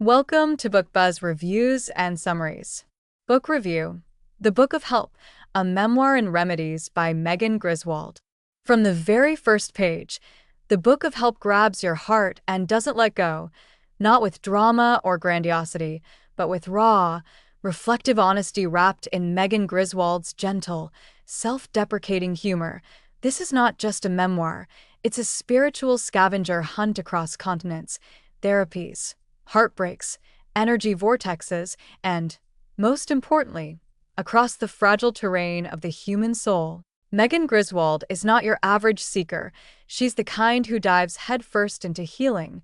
Welcome to BookBuzz Reviews and Summaries. Book Review: The Book of Help, a Memoir and Remedies by Megan Griswold. From the very first page, The Book of Help grabs your heart and doesn't let go, not with drama or grandiosity, but with raw, reflective honesty wrapped in Megan Griswold's gentle, self-deprecating humor. This is not just a memoir, it's a spiritual scavenger hunt across continents, therapies, heartbreaks, energy vortexes, and, most importantly, across the fragile terrain of the human soul. Megan Griswold is not your average seeker. She's the kind who dives headfirst into healing,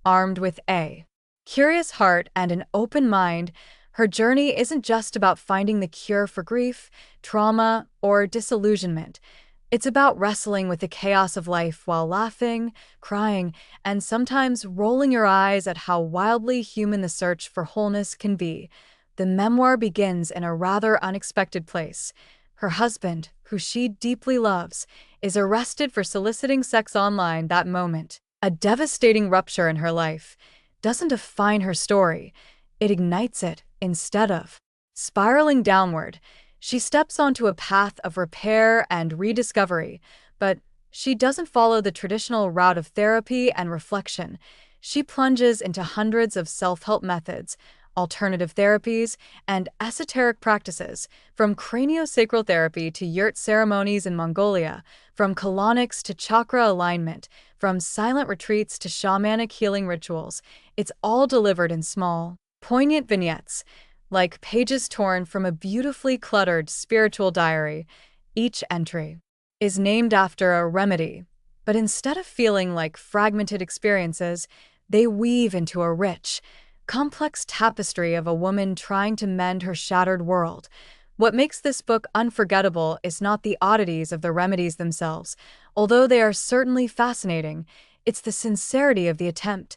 armed with a curious heart and an open mind. Her journey isn't just about finding the cure for grief, trauma, or disillusionment. It's about wrestling with the chaos of life while laughing, crying, and sometimes rolling your eyes at how wildly human the search for wholeness can be. The memoir begins in a rather unexpected place. Her husband, who she deeply loves, is arrested for soliciting sex online. That moment, a devastating rupture in her life, doesn't define her story. It ignites it. Instead of spiraling downward, she steps onto a path of repair and rediscovery, but she doesn't follow the traditional route of therapy and reflection. She plunges into hundreds of self-help methods, alternative therapies, and esoteric practices, from craniosacral therapy to yurt ceremonies in Mongolia, from colonics to chakra alignment, from silent retreats to shamanic healing rituals. It's all delivered in small, poignant vignettes, like pages torn from a beautifully cluttered spiritual diary. Each entry is named after a remedy, but instead of feeling like fragmented experiences, they weave into a rich, complex tapestry of a woman trying to mend her shattered world. What makes this book unforgettable is not the oddities of the remedies themselves, although they are certainly fascinating. It's the sincerity of the attempt.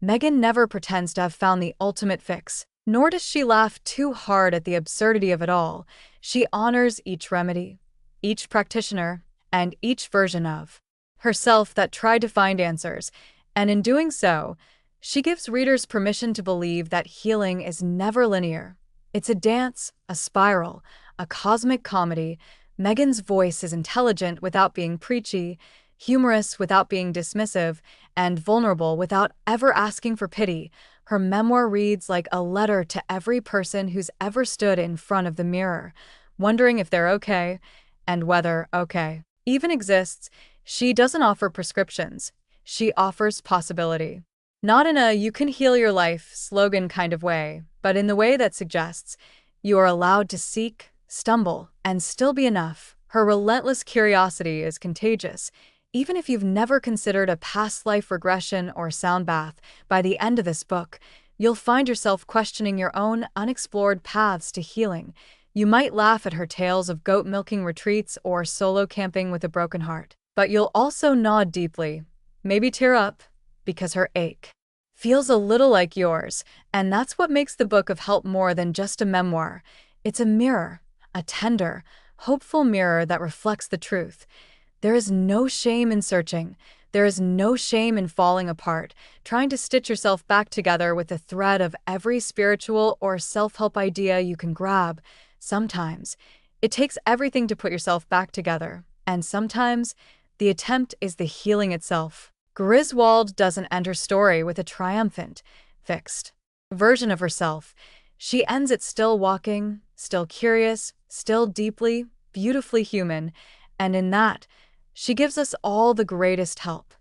Megan never pretends to have found the ultimate fix, nor does she laugh too hard at the absurdity of it all. She honors each remedy, each practitioner, and each version of herself that tried to find answers, and in doing so, she gives readers permission to believe that healing is never linear. It's a dance, a spiral, a cosmic comedy. Megan's voice is intelligent without being preachy, humorous without being dismissive, and vulnerable without ever asking for pity. Her memoir reads like a letter to every person who's ever stood in front of the mirror, wondering if they're okay, and whether okay even exists. She doesn't offer prescriptions. She offers possibility. Not in a "you can heal your life" slogan kind of way, but in the way that suggests you are allowed to seek, stumble, and still be enough. Her relentless curiosity is contagious. Even if you've never considered a past life regression or sound bath, by the end of this book, you'll find yourself questioning your own unexplored paths to healing. You might laugh at her tales of goat milking retreats or solo camping with a broken heart, but you'll also nod deeply, maybe tear up, because her ache feels a little like yours. And that's what makes the Book of Help more than just a memoir. It's a mirror, a tender, hopeful mirror that reflects the truth. There is no shame in searching. There is no shame in falling apart, trying to stitch yourself back together with the thread of every spiritual or self-help idea you can grab. Sometimes, it takes everything to put yourself back together, and sometimes, the attempt is the healing itself. Griswold doesn't end her story with a triumphant, fixed version of herself. She ends it still walking, still curious, still deeply, beautifully human, and in that, she gives us all the greatest help,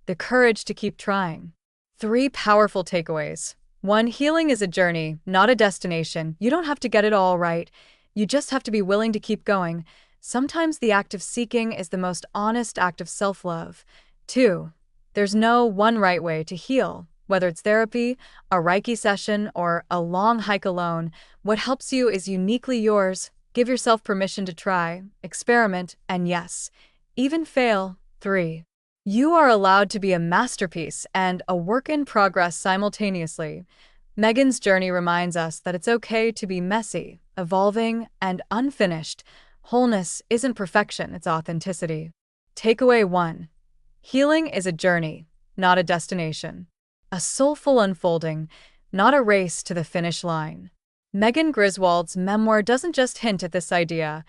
the courage to keep trying. 3 powerful takeaways. 1. Healing is a journey, not a destination. You don't have to get it all right. You just have to be willing to keep going. Sometimes the act of seeking is the most honest act of self-love. 2. There's no one right way to heal. Whether it's therapy, a Reiki session, or a long hike alone, what helps you is uniquely yours. Give yourself permission to try, experiment, and yes, even fail. 3. You are allowed to be a masterpiece and a work in progress simultaneously. Megan's journey reminds us that it's okay to be messy, evolving, and unfinished. Wholeness isn't perfection, it's authenticity. Takeaway 1. Healing is a journey, not a destination. A soulful unfolding. not a race to the finish line. Megan Griswold's memoir doesn't just hint at this idea,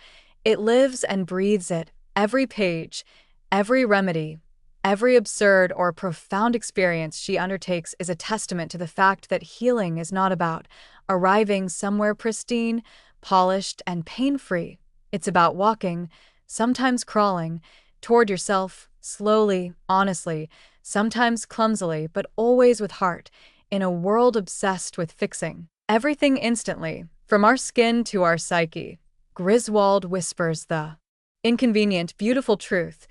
it lives and breathes it. Every page, every remedy, every absurd or profound experience she undertakes is a testament to the fact that healing is not about arriving somewhere pristine, polished, and pain-free. It's about walking, sometimes crawling, toward yourself, slowly, honestly, sometimes clumsily, but always with heart, in a world obsessed with fixing everything instantly, from our skin to our psyche. Griswold whispers the inconvenient, beautiful truth.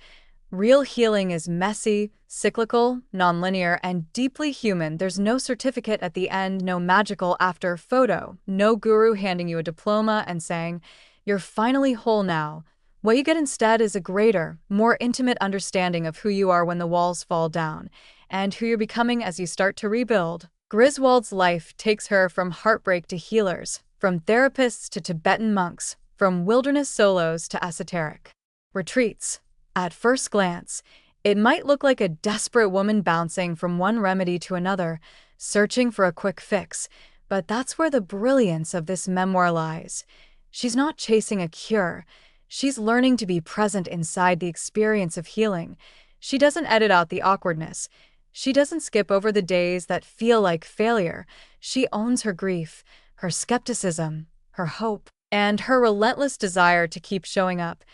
Real healing is messy, cyclical, nonlinear, and deeply human. There's no certificate at the end, no magical after photo, no guru handing you a diploma and saying, "You're finally whole now." What you get instead is a greater, more intimate understanding of who you are when the walls fall down, and who you're becoming as you start to rebuild. Griswold's life takes her from heartbreak to healers, from therapists to Tibetan monks, from wilderness solos to esoteric retreats. At first glance, it might look like a desperate woman bouncing from one remedy to another, searching for a quick fix, but that's where the brilliance of this memoir lies. She's not chasing a cure. She's learning to be present inside the experience of healing. She doesn't edit out the awkwardness. She doesn't skip over the days that feel like failure. She owns her grief, her skepticism, her hope, and her relentless desire to keep showing up,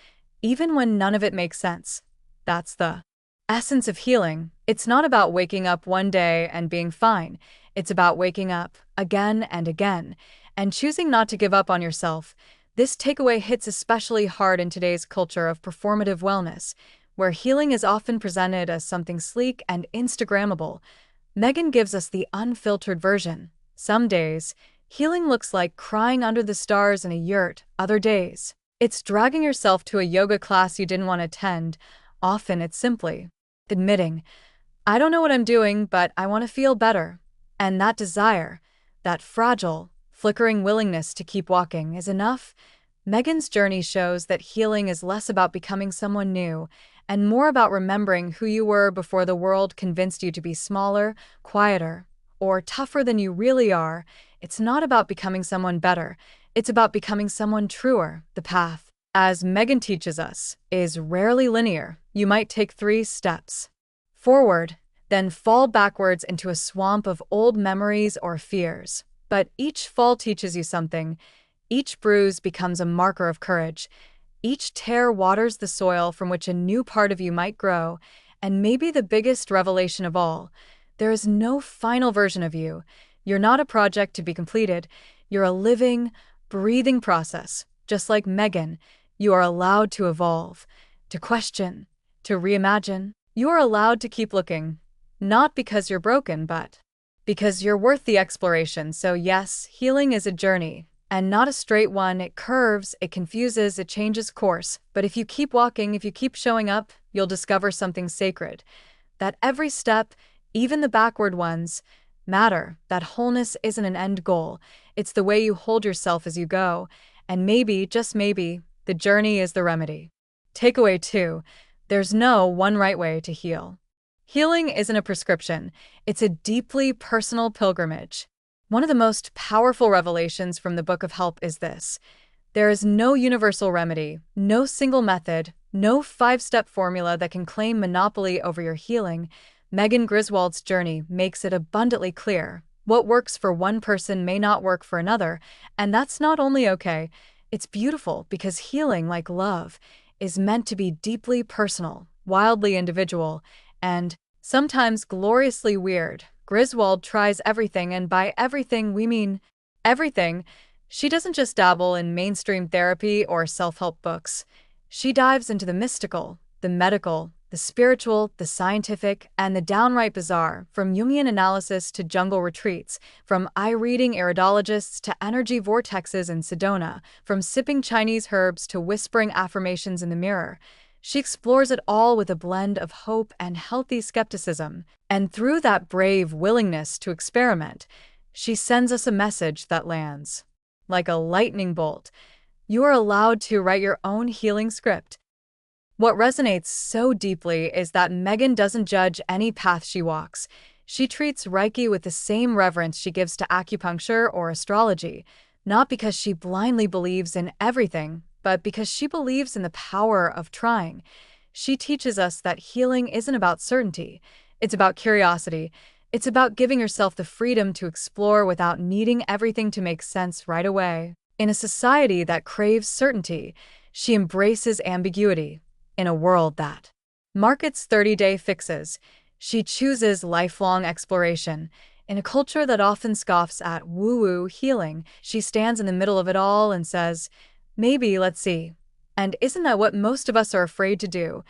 even when none of it makes sense. That's the essence of healing. It's not about waking up one day and being fine. It's about waking up again and again, and choosing not to give up on yourself. This takeaway hits especially hard in today's culture of performative wellness, where healing is often presented as something sleek and Instagrammable. Megan gives us the unfiltered version. Some days, healing looks like crying under the stars in a yurt. Other days, it's dragging yourself to a yoga class you didn't want to attend. Often it's simply admitting, "I don't know what I'm doing, but I want to feel better." And that desire, that fragile, flickering willingness to keep walking is enough. Megan's journey shows that healing is less about becoming someone new and more about remembering who you were before the world convinced you to be smaller, quieter, or tougher than you really are. It's not about becoming someone better. It's about becoming someone truer. The path, as Megan teaches us, is rarely linear. You might take 3 steps forward, then fall backwards into a swamp of old memories or fears. But each fall teaches you something. Each bruise becomes a marker of courage. Each tear waters the soil from which a new part of you might grow. And maybe the biggest revelation of all, there is no final version of you. You're not a project to be completed. You're a living, breathing process. Just like Megan, you are allowed to evolve, to question, to reimagine. You are allowed to keep looking, not because you're broken, but because you're worth the exploration. So yes, healing is a journey, and not a straight one. It curves, it confuses, it changes course. But if you keep walking, if you keep showing up, you'll discover something sacred. That every step, even the backward ones, matter. That wholeness isn't an end goal. It's the way you hold yourself as you go. And maybe, just maybe, the journey is the remedy. Takeaway 2. There's no one right way to heal. Healing isn't a prescription. It's a deeply personal pilgrimage. One of the most powerful revelations from the Book of Help is this: there is no universal remedy, no single method, no 5-step formula that can claim monopoly over your healing. Megan Griswold's journey makes it abundantly clear. What works for one person may not work for another, and that's not only okay, it's beautiful, because healing, like love, is meant to be deeply personal, wildly individual, and sometimes gloriously weird. Griswold tries everything, and by everything we mean everything. She doesn't just dabble in mainstream therapy or self-help books. She dives into the mystical, the medical, the spiritual, the scientific, and the downright bizarre, from Jungian analysis to jungle retreats, from eye-reading iridologists to energy vortexes in Sedona, from sipping Chinese herbs to whispering affirmations in the mirror. She explores it all with a blend of hope and healthy skepticism, and through that brave willingness to experiment, she sends us a message that lands like a lightning bolt. You are allowed to write your own healing script. What resonates so deeply is that Megan doesn't judge any path she walks. She treats Reiki with the same reverence she gives to acupuncture or astrology, not because she blindly believes in everything, but because she believes in the power of trying. She teaches us that healing isn't about certainty, it's about curiosity. It's about giving yourself the freedom to explore without needing everything to make sense right away. In a society that craves certainty, she embraces ambiguity. In a world that markets 30-day fixes, she chooses lifelong exploration. In a culture that often scoffs at woo-woo healing, she stands in the middle of it all and says, maybe, let's see. And isn't that what most of us are afraid to do?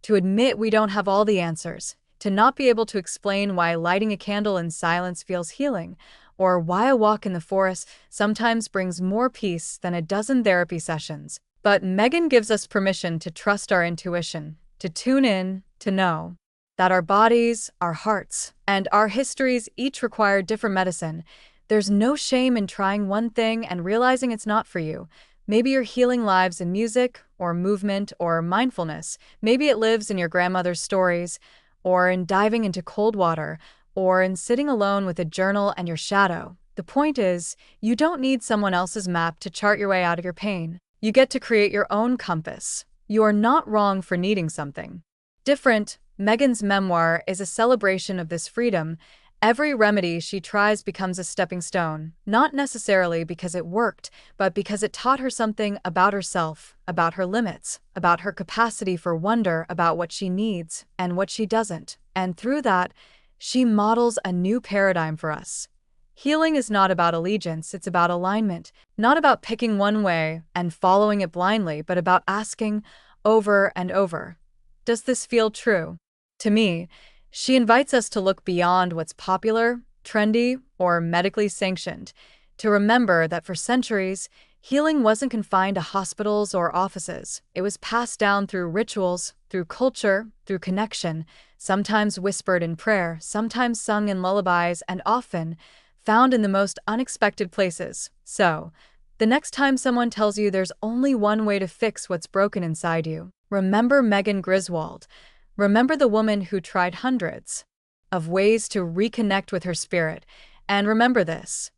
To admit we don't have all the answers, to not be able to explain why lighting a candle in silence feels healing, or why a walk in the forest sometimes brings more peace than a dozen therapy sessions. But Megan gives us permission to trust our intuition, to tune in, to know that our bodies, our hearts, and our histories each require different medicine. There's no shame in trying one thing and realizing it's not for you. Maybe your healing lives in music, or movement, or mindfulness. Maybe it lives in your grandmother's stories, or in diving into cold water, or in sitting alone with a journal and your shadow. The point is, you don't need someone else's map to chart your way out of your pain. You get to create your own compass. You are not wrong for needing something different. Megan's memoir is a celebration of this freedom. Every remedy she tries becomes a stepping stone, not necessarily because it worked, but because it taught her something about herself, about her limits, about her capacity for wonder, about what she needs and what she doesn't. And through that, she models a new paradigm for us. Healing is not about allegiance, it's about alignment, not about picking one way and following it blindly, but about asking over and over, does this feel true to me? She invites us to look beyond what's popular, trendy, or medically sanctioned, to remember that for centuries, healing wasn't confined to hospitals or offices. It was passed down through rituals, through culture, through connection, sometimes whispered in prayer, sometimes sung in lullabies, and often found in the most unexpected places. So, the next time someone tells you there's only one way to fix what's broken inside you, remember Megan Griswold. Remember the woman who tried hundreds of ways to reconnect with her spirit. And remember this: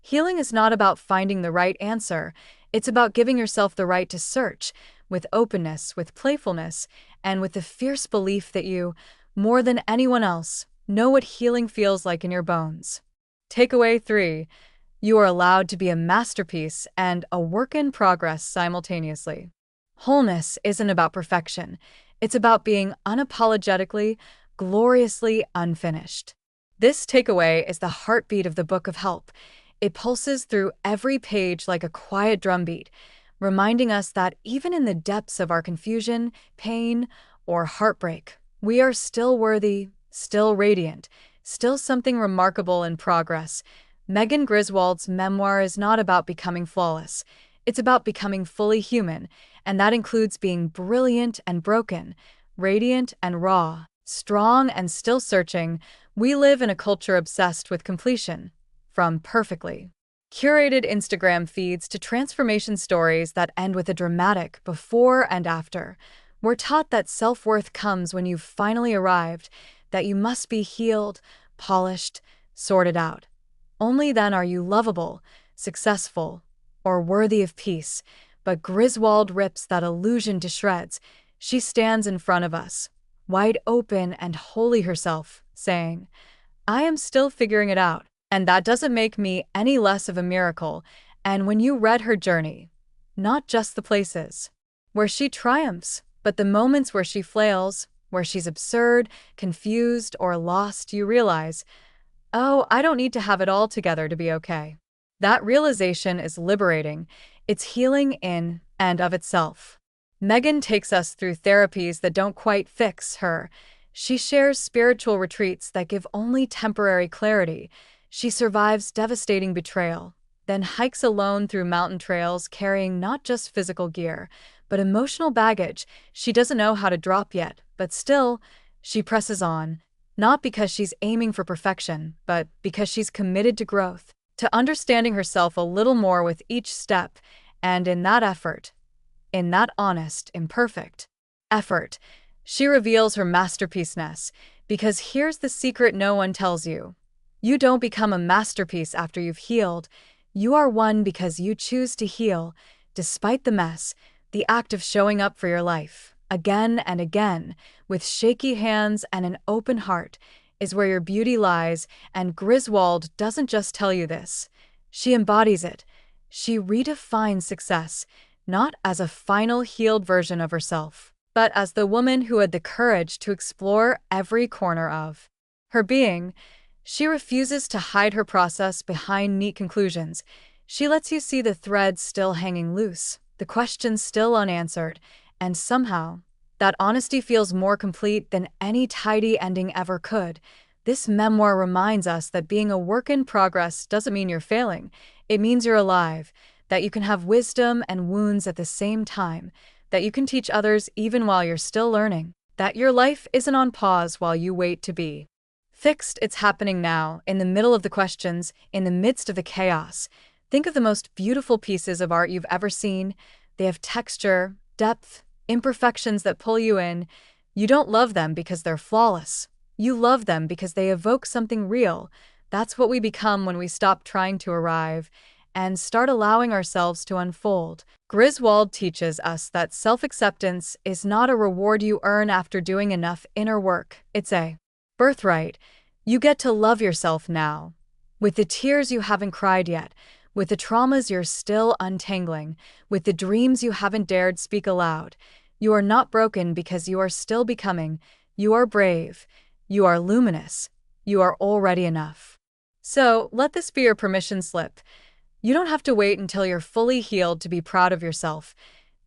healing is not about finding the right answer, it's about giving yourself the right to search, with openness, with playfulness, and with the fierce belief that you, more than anyone else, know what healing feels like in your bones. Takeaway 3. You are allowed to be a masterpiece and a work in progress simultaneously. Wholeness isn't about perfection. It's about being unapologetically, gloriously unfinished. This takeaway is the heartbeat of the Book of Help. It pulses through every page like a quiet drumbeat, reminding us that even in the depths of our confusion, pain, or heartbreak, we are still worthy, still radiant, still something remarkable in progress. Megan Griswold's memoir is not about becoming flawless. It's about becoming fully human, and that includes being brilliant and broken, radiant and raw, strong and still searching. We live in a culture obsessed with completion, from perfectly curated Instagram feeds to transformation stories that end with a dramatic before and after. We're taught that self-worth comes when you've finally arrived, that you must be healed, polished, sorted out. Only then are you lovable, successful, or worthy of peace. But Griswold rips that illusion to shreds. She stands in front of us, wide open and wholly herself, saying, I am still figuring it out. And that doesn't make me any less of a miracle. And when you read her journey, not just the places where she triumphs, but the moments where she flails, where she's absurd, confused, or lost, you realize, oh, I don't need to have it all together to be okay. That realization is liberating. It's healing in and of itself. Megan takes us through therapies that don't quite fix her. She shares spiritual retreats that give only temporary clarity. She survives devastating betrayal, then hikes alone through mountain trails carrying not just physical gear, but emotional baggage she doesn't know how to drop yet, but still, she presses on, not because she's aiming for perfection, but because she's committed to growth, to understanding herself a little more with each step, and in that effort, in that honest, imperfect effort, she reveals her masterpiece-ness, Because here's the secret no one tells you. You don't become a masterpiece after you've healed. You are one because you choose to heal, despite the mess, the act of showing up for your life, again and again, with shaky hands and an open heart, is where your beauty lies, and Griswold doesn't just tell you this. She embodies it. She redefines success, not as a final healed version of herself, but as the woman who had the courage to explore every corner of her being. She refuses to hide her process behind neat conclusions. She lets you see the threads still hanging loose, the questions still unanswered, and somehow, that honesty feels more complete than any tidy ending ever could. This memoir reminds us that being a work in progress doesn't mean you're failing. It means you're alive, that you can have wisdom and wounds at the same time, that you can teach others even while you're still learning, that your life isn't on pause while you wait to be fixed. It's happening now, in the middle of the questions, in the midst of the chaos. Think of the most beautiful pieces of art you've ever seen. They have texture, depth, imperfections that pull you in. You don't love them because they're flawless. You love them because they evoke something real. That's what we become when we stop trying to arrive and start allowing ourselves to unfold. Griswold teaches us that self-acceptance is not a reward you earn after doing enough inner work. It's a birthright. You get to love yourself now, with the tears you haven't cried yet, with the traumas you're still untangling, with the dreams you haven't dared speak aloud. You are not broken because you are still becoming. You are brave. You are luminous. You are already enough. So, let this be your permission slip. You don't have to wait until you're fully healed to be proud of yourself.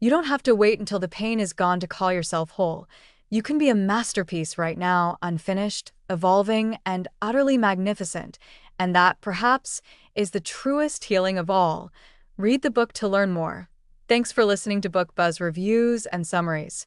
You don't have to wait until the pain is gone to call yourself whole. You can be a masterpiece right now, unfinished, evolving, and utterly magnificent. And that, perhaps, is the truest healing of all. Read the book to learn more. Thanks for listening to Book Buzz Reviews and Summaries.